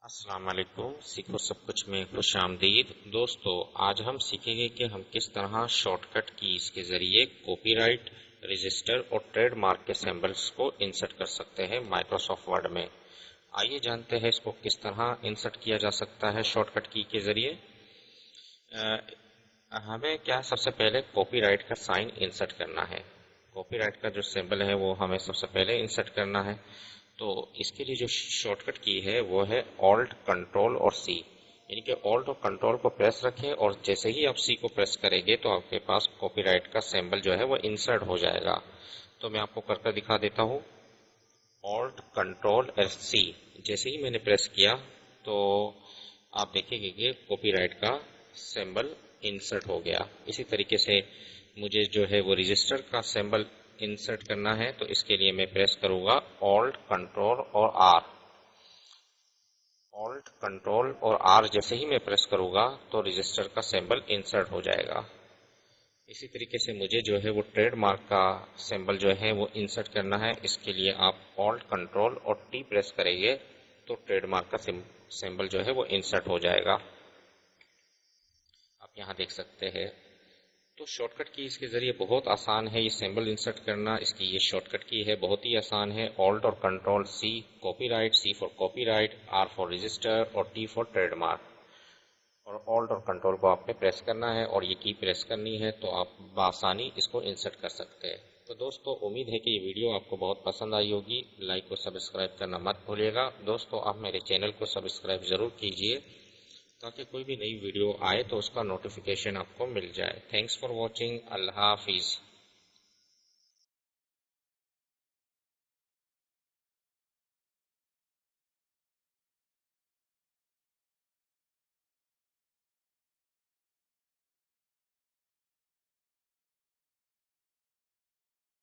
السلام علیکم، سیکھو سب کچھ میں خوش آمدید۔ دوستو، آج ہم سیکھیں گے کہ ہم کس طرح شارٹ کٹ کیز کے ذریعے کاپی رائٹ، رجسٹر اور ٹریڈ مارک کے سمبلز کو انسرٹ کر سکتے ہیں مائکروسافٹ ورڈ میں۔ آئیے جانتے ہیں اس کو کس طرح انسرٹ کیا جا سکتا ہے شارٹ کٹ کی کے ذریعے۔ ہمیں سب سے پہلے کاپی رائٹ کا سائن انسرٹ کرنا ہے۔ کاپی رائٹ کا جو سمبل ہے وہ ہمیں سب سے پہلے انسرٹ کرنا ہے۔ تو اس کے لیے جو شارٹ کٹ کی ہے وہ ہے Alt کنٹرول اور سی، یعنی کہ Alt اور کنٹرول کو پریس رکھیں اور جیسے ہی آپ سی کو پریس کریں گے تو آپ کے پاس کاپی رائٹ کا سمبل جو ہے وہ انسرٹ ہو جائے گا۔ تو میں آپ کو کر دکھا دیتا ہوں۔ Alt کنٹرول اور سی، جیسے ہی میں نے پریس کیا تو آپ دیکھیں گے کہ کاپی رائٹ کا سمبل انسرٹ ہو گیا۔ اسی طریقے سے مجھے جو ہے وہ رجسٹر کا سمبل انسرٹ کرنا ہے، تو اس کے لیے میں پریس کروں گا Alt کنٹرول اور آر۔ Alt کنٹرول اور آر جیسے ہی میں پریس کروں گا تو رجسٹر کا سمبل انسرٹ ہو جائے گا۔ اسی طریقے سے مجھے جو ہے وہ ٹریڈ مارک کا سمبل جو ہے وہ انسرٹ کرنا ہے۔ اس کے لیے آپ Alt کنٹرول اور ٹی پریس کریں گے تو ٹریڈ مارک کا سمبل جو ہے وہ انسرٹ ہو جائے گا۔ آپ یہاں دیکھ سکتے ہیں۔ تو شارٹ کٹ کی اس کے ذریعے بہت آسان ہے یہ سمبل انسرٹ کرنا۔ اس کی یہ شارٹ کٹ کی ہے، بہت ہی آسان ہے۔ Alt اور control C copyright, C for copyright, R for register اور ٹی فار ٹریڈ مارک۔ اور Alt اور کنٹرول کو آپ نے پریس کرنا ہے اور یہ کی پریس کرنی ہے تو آپ بآسانی اس کو انسرٹ کر سکتے ہیں۔ تو دوستو، امید ہے کہ یہ ویڈیو آپ کو بہت پسند آئی ہوگی۔ لائک اور سبسکرائب کرنا مت بھولیے گا۔ دوستو، آپ میرے چینل کو سبسکرائب ضرور کیجئے تاکہ کوئی بھی نئی ویڈیو آئے تو اس کا نوٹیفیکیشن آپ کو مل جائے۔ Thanks for watching. اللہ حافظ۔